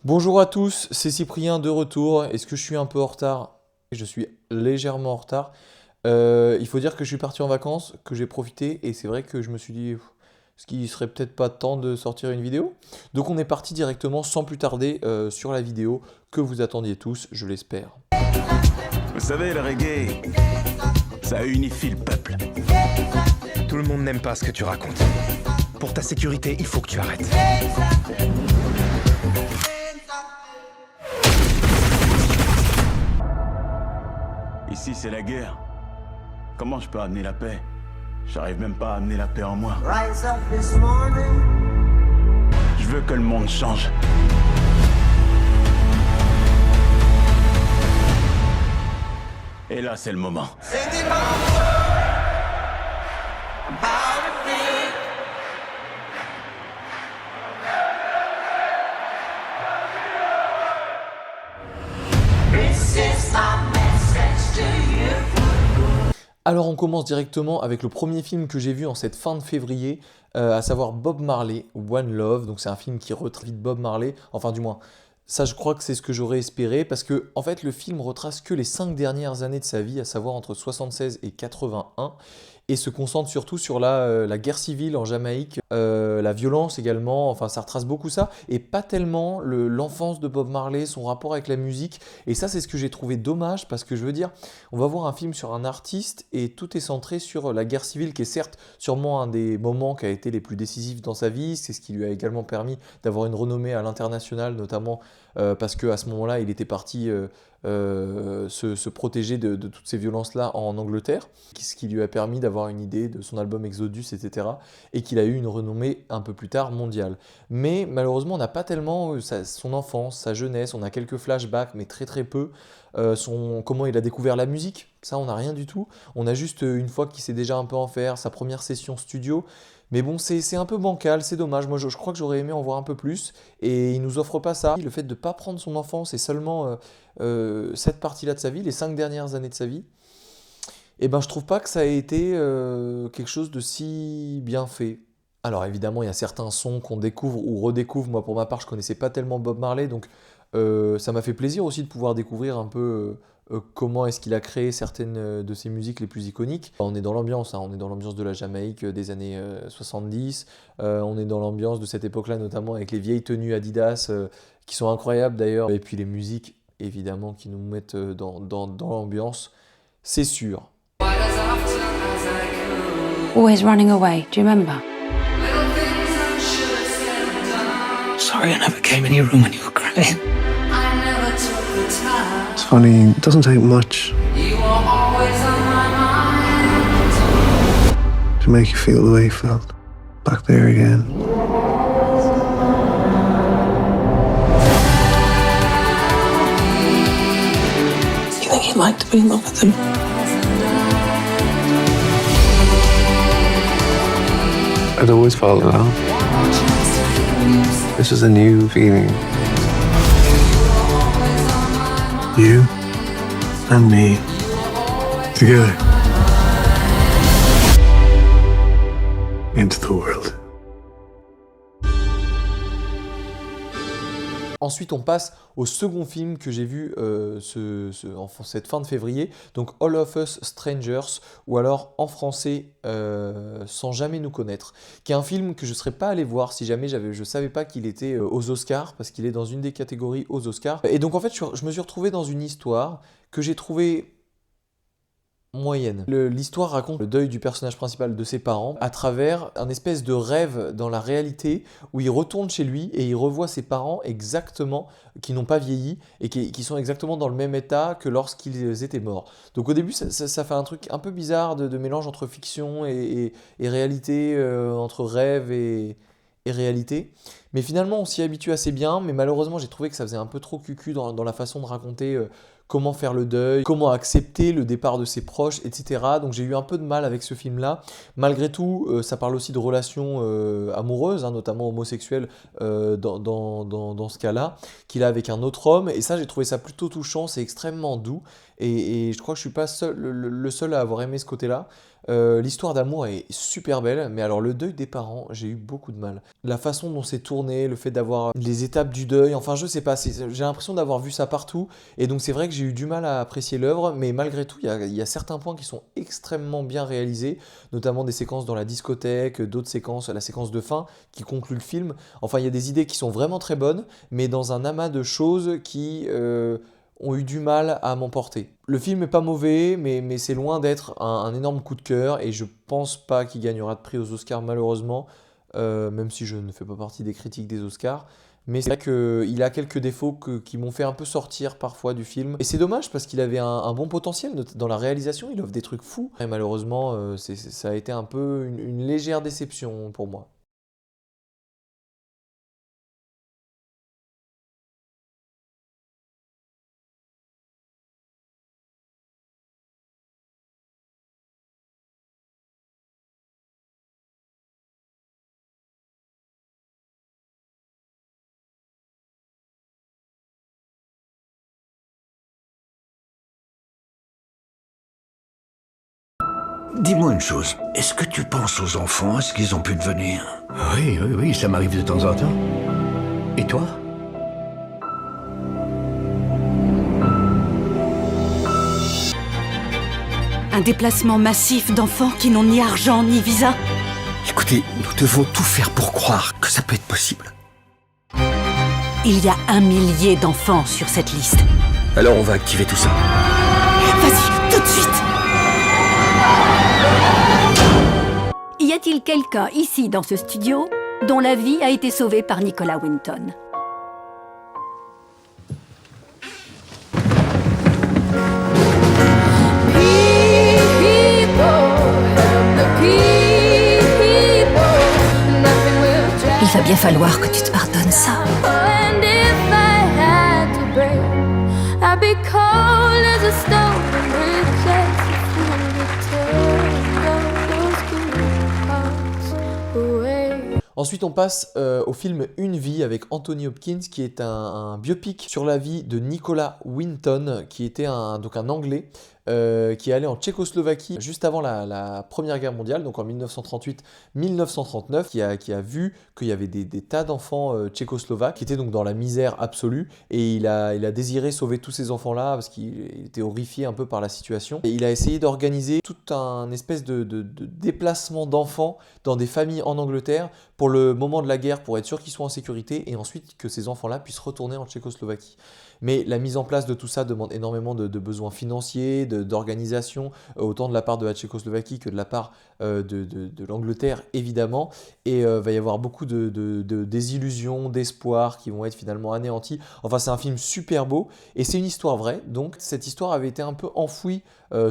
Bonjour à tous, c'est Cyprien de retour. Est-ce que je suis un peu en retard? Je suis légèrement en retard. Il faut dire que je suis parti en vacances, que j'ai profité, et c'est vrai que je me suis dit, ce qui serait peut-être pas temps de sortir une vidéo. Donc on est parti directement, sans plus tarder, sur la vidéo que vous attendiez tous, je l'espère. Vous savez, le reggae, ça unifie le peuple. Tout le monde n'aime pas ce que tu racontes. Pour ta sécurité, il faut que tu arrêtes. Ici, c'est la guerre. Comment je peux amener la paix? J'arrive même pas à amener la paix en moi. Je veux que le monde change. Et là, c'est le moment. Alors on commence directement avec le premier film que j'ai vu en cette fin de février, à savoir Bob Marley, One Love. Donc c'est un film qui retrace Bob Marley, enfin du moins, ça je crois que c'est ce que j'aurais espéré, parce que en fait le film retrace que les 5 dernières années de sa vie, à savoir entre 76 et 81, et se concentre surtout sur la guerre civile en Jamaïque, la violence également, enfin ça retrace beaucoup ça, et pas tellement l'enfance de Bob Marley, son rapport avec la musique, et ça c'est ce que j'ai trouvé dommage, parce que je veux dire, on va voir un film sur un artiste, et tout est centré sur la guerre civile, qui est certes sûrement un des moments qui a été les plus décisifs dans sa vie, c'est ce qui lui a également permis d'avoir une renommée à l'international, notamment parce qu'à ce moment-là, il était parti se protéger de toutes ces violences-là en Angleterre, ce qui lui a permis d'avoir une idée de son album Exodus, etc. Et qu'il a eu une renommée un peu plus tard mondiale. Mais malheureusement, on n'a pas tellement son enfance, sa jeunesse, on a quelques flashbacks, mais très très peu. Comment il a découvert la musique, ça on n'a rien du tout. On a juste une fois qu'il sait déjà un peu en faire, sa première session studio. Mais bon, c'est un peu bancal, c'est dommage. Moi, je crois que j'aurais aimé en voir un peu plus. Et il nous offre pas ça. Le fait de ne pas prendre son enfance et seulement cette partie-là de sa vie, les 5 dernières années de sa vie, et ben, je trouve pas que ça ait été quelque chose de si bien fait. Alors évidemment, il y a certains sons qu'on découvre ou redécouvre. Moi, pour ma part, je connaissais pas tellement Bob Marley, donc ça m'a fait plaisir aussi de pouvoir découvrir un peu comment est-ce qu'il a créé certaines de ses musiques les plus iconiques. On est dans l'ambiance, hein, on est dans l'ambiance de la Jamaïque des années 70, on est dans l'ambiance de cette époque-là, notamment avec les vieilles tenues Adidas, qui sont incroyables d'ailleurs, et puis les musiques, évidemment, qui nous mettent dans l'ambiance, c'est sûr. Always running away, do you remember? Sorry, I never came in your room when you were crying. It's funny, it doesn't take much to make you feel the way you felt back there again. You think you'd like to be in love with him? I'd always fall in love. This is a new feeling. You and me together into the world. Ensuite, on passe au second film que j'ai vu cette fin de février, donc All of Us Strangers, ou alors en français Sans jamais nous connaître, qui est un film que je ne serais pas allé voir si jamais je ne savais pas qu'il était aux Oscars, parce qu'il est dans une des catégories aux Oscars. Et donc en fait, je me suis retrouvé dans une histoire que j'ai trouvée moyenne. L'histoire raconte le deuil du personnage principal de ses parents à travers un espèce de rêve dans la réalité où il retourne chez lui et il revoit ses parents exactement, qui n'ont pas vieilli et qui sont exactement dans le même état que lorsqu'ils étaient morts. Donc au début ça fait un truc un peu bizarre de mélange entre fiction et réalité, entre rêve et réalité. Mais finalement on s'y habitue assez bien, mais malheureusement j'ai trouvé que ça faisait un peu trop cucu dans la façon de raconter comment faire le deuil, comment accepter le départ de ses proches, etc. Donc j'ai eu un peu de mal avec ce film-là. Malgré tout, ça parle aussi de relations amoureuses, hein, notamment homosexuelles dans ce cas-là, qu'il a avec un autre homme. Et ça, j'ai trouvé ça plutôt touchant, c'est extrêmement doux. Et je crois que je ne suis pas le seul à avoir aimé ce côté-là. L'histoire d'amour est super belle, mais alors le deuil des parents, j'ai eu beaucoup de mal. La façon dont c'est tourné, le fait d'avoir les étapes du deuil, enfin je sais pas, j'ai l'impression d'avoir vu ça partout, et donc c'est vrai que j'ai eu du mal à apprécier l'œuvre, mais malgré tout, il y a certains points qui sont extrêmement bien réalisés, notamment des séquences dans la discothèque, d'autres séquences, la séquence de fin qui conclut le film. Enfin, il y a des idées qui sont vraiment très bonnes, mais dans un amas de choses qui ont eu du mal à m'emporter. Le film est pas mauvais, mais c'est loin d'être un énorme coup de cœur, et je pense pas qu'il gagnera de prix aux Oscars malheureusement, même si je ne fais pas partie des critiques des Oscars. Mais c'est vrai qu'il a quelques défauts qui m'ont fait un peu sortir parfois du film. Et c'est dommage parce qu'il avait un bon potentiel dans la réalisation, il offre des trucs fous. Et malheureusement, ça a été un peu une légère déception pour moi. Dis-moi une chose, est-ce que tu penses aux enfants, à ce qu'ils ont pu devenir? Oui, ça m'arrive de temps en temps. Et toi? Un déplacement massif d'enfants qui n'ont ni argent ni visa. Écoutez, nous devons tout faire pour croire que ça peut être possible. Il y a 1 millier d'enfants sur cette liste. Alors on va activer tout ça. Vas-y, tout de suite! Y a-t-il quelqu'un ici dans ce studio dont la vie a été sauvée par Nicolas Winton? Il va bien falloir que tu te pardonnes ça. Ensuite, on passe au film Une vie avec Anthony Hopkins, qui est un biopic sur la vie de Nicolas Winton, qui était donc un Anglais qui est allé en Tchécoslovaquie juste avant la Première Guerre mondiale, donc en 1938-1939, qui a vu qu'il y avait des tas d'enfants tchécoslovaques qui étaient donc dans la misère absolue, et il a désiré sauver tous ces enfants-là parce qu'il était horrifié un peu par la situation. Et il a essayé d'organiser tout un espèce de déplacement d'enfants dans des familles en Angleterre pour le moment de la guerre, pour être sûr qu'ils soient en sécurité, et ensuite que ces enfants-là puissent retourner en Tchécoslovaquie. Mais la mise en place de tout ça demande énormément de besoins financiers, d'organisation, autant de la part de la Tchécoslovaquie que de la part de l'Angleterre, évidemment. Et va y avoir beaucoup de désillusions, d'espoirs qui vont être finalement anéantis. Enfin, c'est un film super beau, et c'est une histoire vraie. Donc, cette histoire avait été un peu enfouie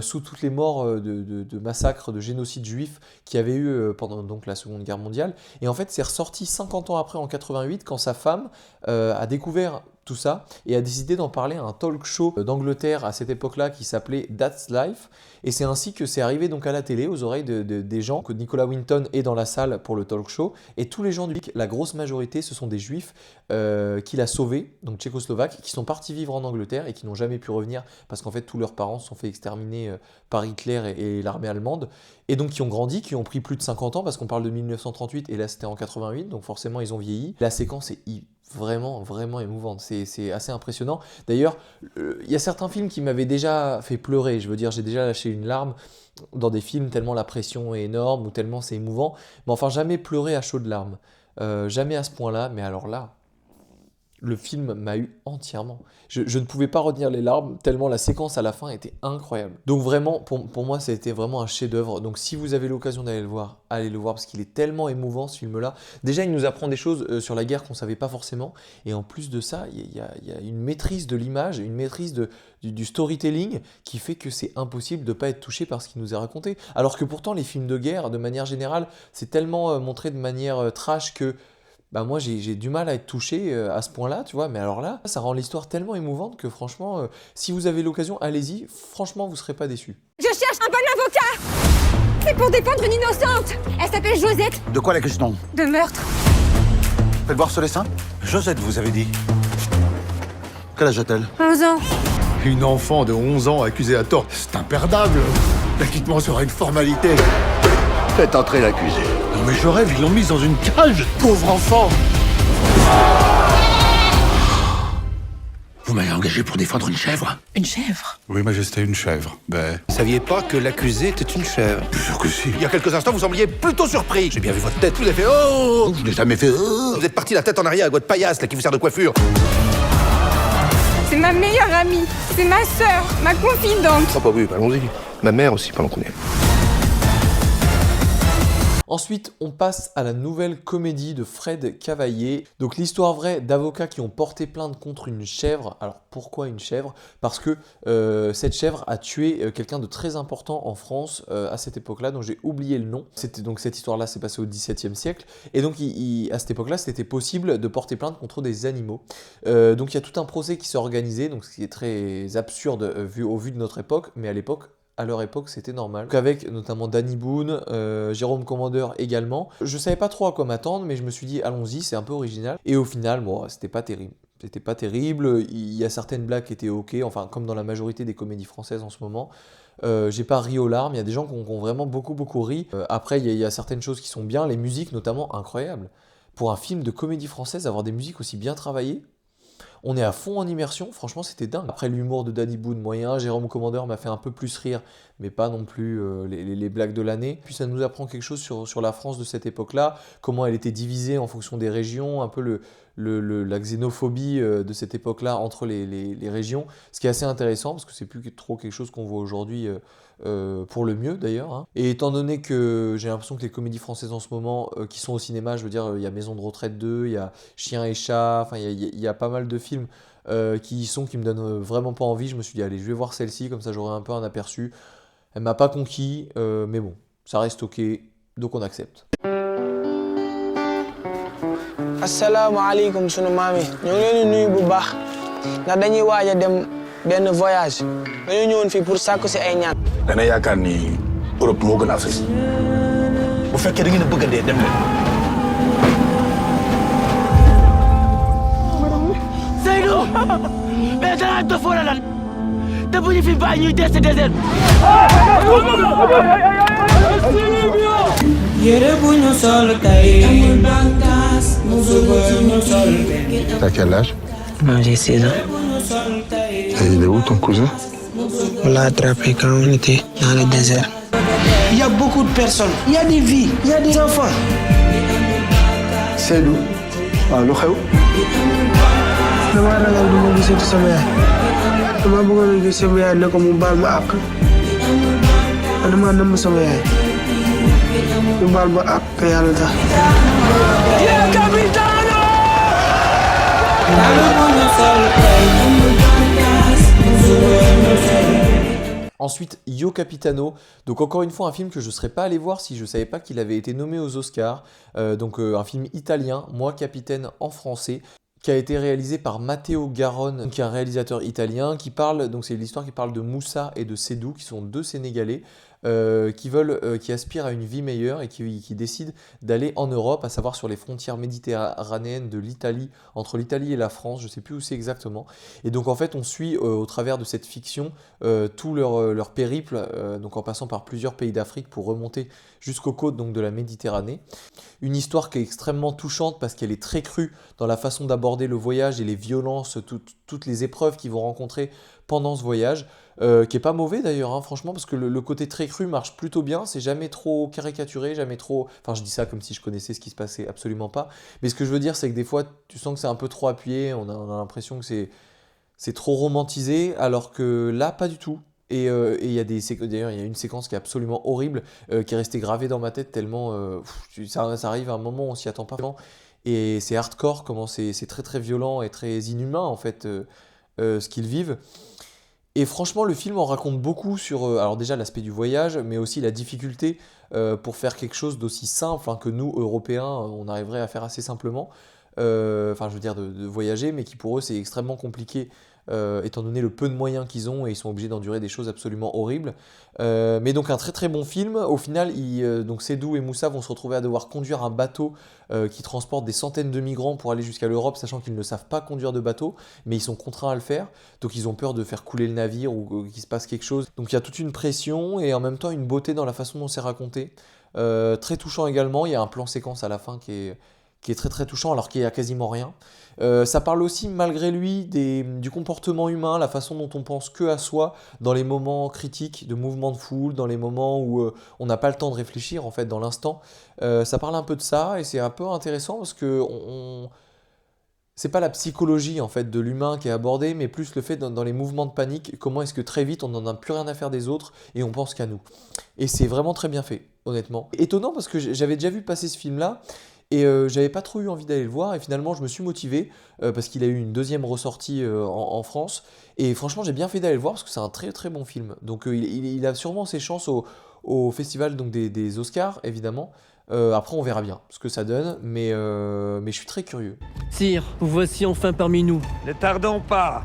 sous toutes les morts de massacres, de génocides juifs qu'il y avait eu pendant donc, la Seconde Guerre mondiale. Et en fait, c'est ressorti 50 ans après, en 88, quand sa femme a découvert tout ça, et a décidé d'en parler à un talk show d'Angleterre à cette époque-là qui s'appelait That's Life, et c'est ainsi que c'est arrivé donc à la télé, aux oreilles des gens, que Nicolas Winton est dans la salle pour le talk show, et tous les gens du public, la grosse majorité, ce sont des juifs qu'il a sauvés, donc tchécoslovaques, qui sont partis vivre en Angleterre et qui n'ont jamais pu revenir parce qu'en fait tous leurs parents se sont fait exterminer par Hitler et l'armée allemande, et donc qui ont grandi, qui ont pris plus de 50 ans, parce qu'on parle de 1938 et là c'était en 88, donc forcément ils ont vieilli. La séquence est vraiment, vraiment émouvante, c'est assez impressionnant. D'ailleurs, il y a certains films qui m'avaient déjà fait pleurer, je veux dire, j'ai déjà lâché une larme dans des films tellement la pression est énorme ou tellement c'est émouvant, mais enfin jamais pleurer à chaudes larmes, jamais à ce point-là, mais alors là, le film m'a eu entièrement. Je ne pouvais pas retenir les larmes, tellement la séquence à la fin était incroyable. Donc vraiment, pour moi, ça a été vraiment un chef-d'œuvre. Donc si vous avez l'occasion d'aller le voir, allez le voir, parce qu'il est tellement émouvant, ce film-là. Déjà, il nous apprend des choses sur la guerre qu'on ne savait pas forcément. Et en plus de ça, il y a une maîtrise de l'image, une maîtrise du storytelling qui fait que c'est impossible de ne pas être touché par ce qui nous est raconté. Alors que pourtant, les films de guerre, de manière générale, c'est tellement montré de manière trash que moi j'ai du mal à être touché à ce point-là, tu vois, mais alors là, ça rend l'histoire tellement émouvante que franchement, si vous avez l'occasion, allez-y, franchement, vous ne serez pas déçus. Je cherche un bon avocat! C'est pour défendre une innocente! Elle s'appelle Josette! De quoi la question? De meurtre! Faites voir ce dessin? Josette, vous avez dit. Quel âge a-t-elle? 11 ans. Une enfant de 11 ans accusée à tort, c'est imperdable! L'acquittement sera une formalité. Faites entrer l'accusé. Non mais je rêve, ils l'ont mise dans une cage, pauvre enfant. Vous m'avez engagé pour défendre une chèvre. Une chèvre? Oui, Majesté, une chèvre. Ben... Vous saviez pas que l'accusé était une chèvre? Bien sûr que si. Il y a quelques instants, vous sembliez plutôt surpris. J'ai bien vu votre tête. Vous avez fait oh. Je n'ai jamais fait... Vous êtes parti la tête en arrière avec votre paillasse, là, qui vous sert de coiffure. C'est ma meilleure amie. C'est ma sœur, ma confidente. Ah bah oui, allons-y. Ma mère aussi, pendant qu'on est. Ensuite, on passe à la nouvelle comédie de Fred Cavaillé. Donc l'histoire vraie d'avocats qui ont porté plainte contre une chèvre. Alors pourquoi une chèvre? Parce que cette chèvre a tué quelqu'un de très important en France à cette époque-là, dont j'ai oublié le nom. Donc cette histoire-là s'est passée au XVIIe siècle. Et donc à cette époque-là, c'était possible de porter plainte contre des animaux. Donc il y a tout un procès qui s'est organisé, donc ce qui est très absurde au vu de notre époque, mais à leur époque, c'était normal. Donc avec notamment Danny Boone, Jérôme Commandeur également. Je savais pas trop à quoi m'attendre, mais je me suis dit, allons-y, c'est un peu original. Et au final, bon, c'était pas terrible. C'était pas terrible. Il y a certaines blagues qui étaient ok, enfin, comme dans la majorité des comédies françaises en ce moment. J'ai pas ri aux larmes, il y a des gens qui ont vraiment beaucoup ri. Après, il y a certaines choses qui sont bien, les musiques notamment, incroyables. Pour un film de comédie française, avoir des musiques aussi bien travaillées, on est à fond en immersion, franchement c'était dingue. Après l'humour de Danny Boone moyen, Jérôme Commandeur m'a fait un peu plus rire, mais pas non plus les blagues de l'année. Puis ça nous apprend quelque chose sur la France de cette époque-là, comment elle était divisée en fonction des régions, un peu la xénophobie de cette époque-là entre les régions, ce qui est assez intéressant parce que c'est plus trop quelque chose qu'on voit aujourd'hui pour le mieux d'ailleurs. Hein. Et étant donné que j'ai l'impression que les comédies françaises en ce moment qui sont au cinéma, je veux dire, il y a Maison de retraite 2, il y a Chien et chat, enfin il y a pas mal de films qui me donnent vraiment pas envie. Je me suis dit allez, je vais voir celle-ci, comme ça j'aurai un peu un aperçu. Elle m'a pas conquis, mais bon, ça reste ok, donc on accepte. Assalamu alaikum sunu mami. Ñu ngi leen di nuyu bu baax ndax dañuy waaj a dem benn voyage. Dañu ñëwoon fii pour sàkku si ay ñaan. dana yaakaar ni Europe moo gën Afrique. Bu fekkee da ngeen a bëgg a dee dem leen. Seydou mais dara dofoo la lan te bu ñu fi bàyyi ñuy des si désert. Yére bu ñu sol tey amul bànqaas musu bu ñu sol. T'as quel âge? Moi j'ai 16 ans. Et il est où ton cousin? On l'a attrapé quand on était dans le désert. Il y a beaucoup de personnes, il y a des vies, il y a des enfants. Seydou. waaw lu xew? dama ragal du ma gisati sama yaay. dama bëggoon a gis sama yaay ne ko mu baal ma àq. dama namm sama yaay. mu baal ma àq te yàlla tax. Ensuite, Io Capitano, donc encore une fois un film que je ne serais pas allé voir si je ne savais pas qu'il avait été nommé aux Oscars, un film italien, Moi Capitaine en français, qui a été réalisé par Matteo Garonne, qui est un réalisateur italien, donc c'est l'histoire qui parle de Moussa et de Sédou, qui sont deux Sénégalais, qui aspirent à une vie meilleure et qui décident d'aller en Europe, à savoir sur les frontières méditerranéennes de l'Italie, entre l'Italie et la France, je ne sais plus où c'est exactement. Et donc en fait on suit au travers de cette fiction tout leur périple, donc en passant par plusieurs pays d'Afrique pour remonter jusqu'aux côtes donc, de la Méditerranée. Une histoire qui est extrêmement touchante parce qu'elle est très crue dans la façon d'aborder le voyage et les violences, toutes les épreuves qu'ils vont rencontrer pendant ce voyage. Qui est pas mauvais d'ailleurs, hein, franchement, parce que le côté très cru marche plutôt bien, c'est jamais trop caricaturé, jamais trop... Enfin, je dis ça comme si je connaissais ce qui se passait, absolument pas. Mais ce que je veux dire, c'est que des fois, tu sens que c'est un peu trop appuyé, on a l'impression que c'est trop romantisé, alors que là, pas du tout. Et il y a d'ailleurs, il y a une séquence qui est absolument horrible, qui est restée gravée dans ma tête tellement... ça arrive à un moment où on s'y attend pas vraiment. Et c'est hardcore, comment c'est très très violent et très inhumain, en fait, ce qu'ils vivent. Et franchement, le film en raconte beaucoup sur, alors déjà l'aspect du voyage, mais aussi la difficulté pour faire quelque chose d'aussi simple que nous, Européens, on arriverait à faire assez simplement. enfin je veux dire de voyager, mais qui pour eux c'est extrêmement compliqué étant donné le peu de moyens qu'ils ont et ils sont obligés d'endurer des choses absolument horribles. Mais donc un très très bon film. Au final, donc Sédou et Moussa vont se retrouver à devoir conduire un bateau qui transporte des centaines de migrants pour aller jusqu'à l'Europe, sachant qu'ils ne savent pas conduire de bateau, mais ils sont contraints à le faire. Donc ils ont peur de faire couler le navire ou qu'il se passe quelque chose. Donc il y a toute une pression et en même temps une beauté dans la façon dont c'est raconté. Très touchant également. Il y a un plan séquence à la fin qui est très très touchant alors qu'il n'y a quasiment rien. Ça parle aussi malgré lui du comportement humain, la façon dont on pense que à soi dans les moments critiques de mouvement de foule, dans les moments où on n'a pas le temps de réfléchir en fait dans l'instant. Ça parle un peu de ça et c'est un peu intéressant parce que c'est pas la psychologie en fait de l'humain qui est abordée, mais plus le fait dans les mouvements de panique, comment est-ce que très vite on n'en a plus rien à faire des autres et on pense qu'à nous. Et c'est vraiment très bien fait, honnêtement. Étonnant parce que j'avais déjà vu passer ce film-là. Et j'avais pas trop eu envie d'aller le voir et finalement je me suis motivé parce qu'il a eu une deuxième ressortie en France et franchement j'ai bien fait d'aller le voir parce que c'est un très très bon film. Donc il a sûrement ses chances au festival donc des Oscars évidemment. Après on verra bien ce que ça donne mais je suis très curieux. Sire, vous voici enfin parmi nous. Ne tardons pas.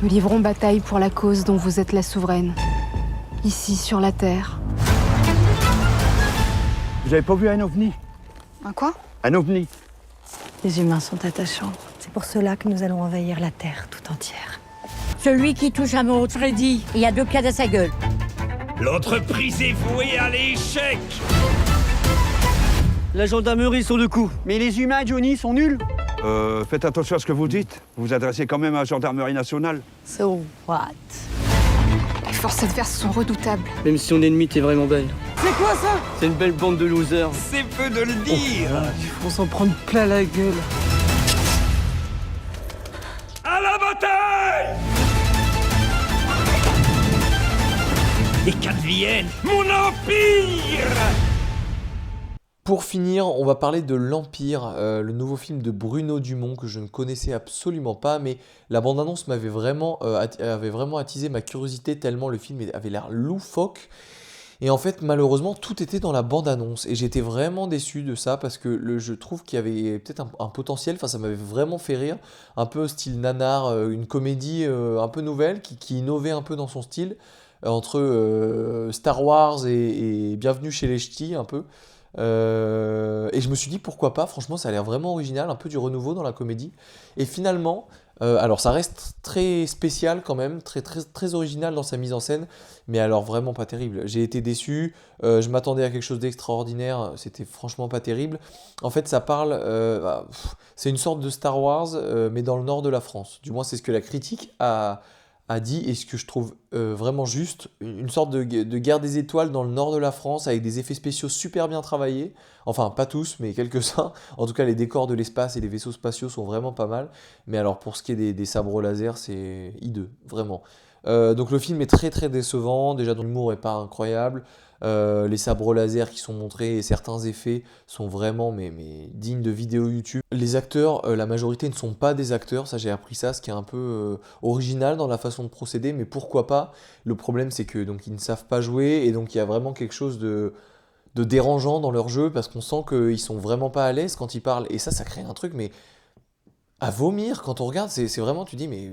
Nous livrons bataille pour la cause dont vous êtes la souveraine, ici sur la Terre. Vous avez pas vu un ovni? Un quoi? Un ovni. Les humains sont attachants. C'est pour cela que nous allons envahir la Terre tout entière. Celui qui touche un mot Freddy, il y a 2 pieds à sa gueule. L'entreprise est vouée à l'échec. La gendarmerie sur le coup. Mais les humains, Johnny, sont nuls. Faites attention à ce que vous dites. Vous vous adressez quand même à la gendarmerie nationale. So what? Les forces adverses sont redoutables. Même si ton ennemi t'es vraiment belle. C'est quoi ça? C'est une belle bande de losers. C'est peu de le dire. Il faut s'en prendre plein la gueule. À la bataille! Les 4 Viennes, mon empire! Pour finir, on va parler de l'Empire, le nouveau film de Bruno Dumont que je ne connaissais absolument pas, mais la bande-annonce avait vraiment attisé ma curiosité tellement le film avait l'air loufoque. Et en fait, malheureusement, tout était dans la bande-annonce. Et j'étais vraiment déçu de ça parce que je trouve qu'il y avait peut-être un potentiel. Enfin, ça m'avait vraiment fait rire. Un peu style nanar, une comédie un peu nouvelle qui innovait un peu dans son style. Entre Star Wars et Bienvenue chez les Ch'tis, un peu. Et je me suis dit pourquoi pas, franchement ça a l'air vraiment original, un peu du renouveau dans la comédie. Et finalement, alors ça reste très spécial quand même, très, très, très original dans sa mise en scène, mais alors vraiment pas terrible. J'ai été déçu, je m'attendais à quelque chose d'extraordinaire, c'était franchement pas terrible. En fait ça parle, c'est une sorte de Star Wars, mais dans le nord de la France. Du moins c'est ce que la critique a dit, et ce que je trouve vraiment juste, une sorte de guerre des étoiles dans le nord de la France, avec des effets spéciaux super bien travaillés, enfin pas tous, mais quelques-uns, en tout cas les décors de l'espace et les vaisseaux spatiaux sont vraiment pas mal, mais alors pour ce qui est des sabres laser, c'est hideux, vraiment. Donc le film est très très décevant, déjà dont l'humour est pas incroyable, les sabres laser qui sont montrés et certains effets sont vraiment mais dignes de vidéos YouTube. Les acteurs, la majorité ne sont pas des acteurs, ça j'ai appris ça, ce qui est un peu original dans la façon de procéder, mais pourquoi pas. Le problème c'est que donc ils ne savent pas jouer et donc il y a vraiment quelque chose de dérangeant dans leur jeu parce qu'on sent qu'ils sont vraiment pas à l'aise quand ils parlent et ça crée un truc mais à vomir quand on regarde, c'est vraiment, tu dis mais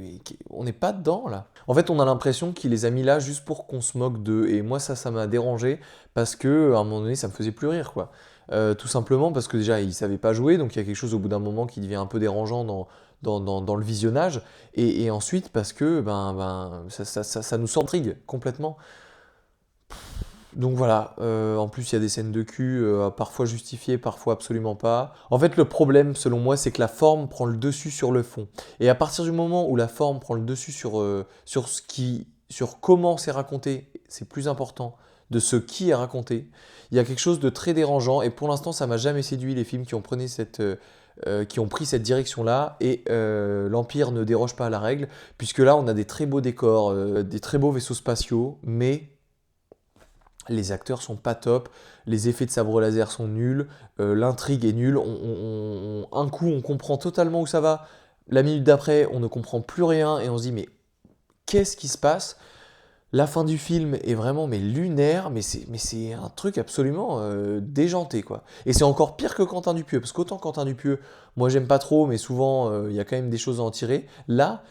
on n'est pas dedans là. En fait on a l'impression qu'il les a mis là juste pour qu'on se moque d'eux et moi ça m'a dérangé parce que à un moment donné ça me faisait plus rire quoi. Tout simplement parce que déjà ils savaient pas jouer donc il y a quelque chose au bout d'un moment qui devient un peu dérangeant dans le visionnage et ensuite parce que ça nous intrigue complètement. Donc voilà, en plus il y a des scènes de cul, parfois justifiées, parfois absolument pas. En fait le problème selon moi c'est que la forme prend le dessus sur le fond. Et à partir du moment où la forme prend le dessus sur comment c'est raconté, c'est plus important de ce qui est raconté. Il y a quelque chose de très dérangeant et pour l'instant ça m'a jamais séduit les films qui ont pris cette direction-là et l'Empire ne déroge pas à la règle puisque là on a des très beaux décors, des très beaux vaisseaux spatiaux, mais les acteurs sont pas top, les effets de sabre laser sont nuls, l'intrigue est nulle, un coup on comprend totalement où ça va, la minute d'après on ne comprend plus rien et on se dit mais qu'est-ce qui se passe ? La fin du film est vraiment mais lunaire, mais c'est un truc absolument déjanté quoi. Et c'est encore pire que Quentin Dupieux, parce qu'autant Quentin Dupieux, moi j'aime pas trop, mais souvent il y a quand même des choses à en tirer. Là,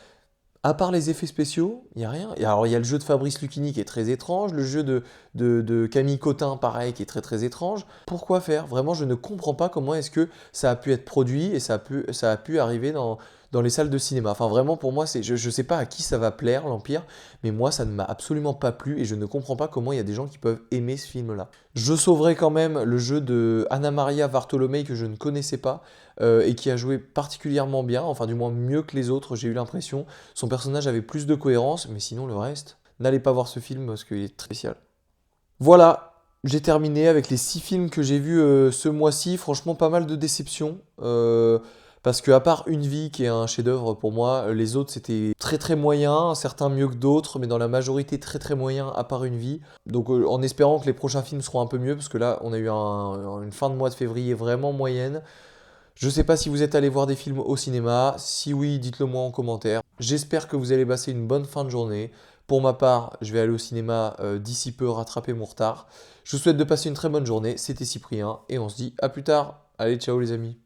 à part les effets spéciaux, il n'y a rien. Et alors il y a le jeu de Fabrice Lucchini qui est très étrange, le jeu de Camille Cotin pareil qui est très très étrange. Pourquoi faire? Vraiment je ne comprends pas comment est-ce que ça a pu être produit et ça a pu arriver dans les salles de cinéma. Enfin vraiment pour moi, je ne sais pas à qui ça va plaire l'Empire, mais moi ça ne m'a absolument pas plu et je ne comprends pas comment il y a des gens qui peuvent aimer ce film-là. Je sauverai quand même le jeu de Anna Maria Bartolomei que je ne connaissais pas et qui a joué particulièrement bien, enfin du moins mieux que les autres, j'ai eu l'impression. Son personnage avait plus de cohérence, mais sinon le reste, n'allez pas voir ce film parce qu'il est très spécial. Voilà, j'ai terminé avec les 6 films que j'ai vus ce mois-ci. Franchement, pas mal de déceptions. Parce que à part Une vie qui est un chef-d'œuvre pour moi, les autres c'était très très moyen, certains mieux que d'autres, mais dans la majorité très très moyen à part Une vie. Donc en espérant que les prochains films seront un peu mieux, parce que là on a eu une fin de mois de février vraiment moyenne. Je sais pas si vous êtes allé voir des films au cinéma, si oui, dites-le moi en commentaire. J'espère que vous allez passer une bonne fin de journée. Pour ma part, je vais aller au cinéma d'ici peu rattraper mon retard. Je vous souhaite de passer une très bonne journée, c'était Cyprien, et on se dit à plus tard. Allez, ciao les amis.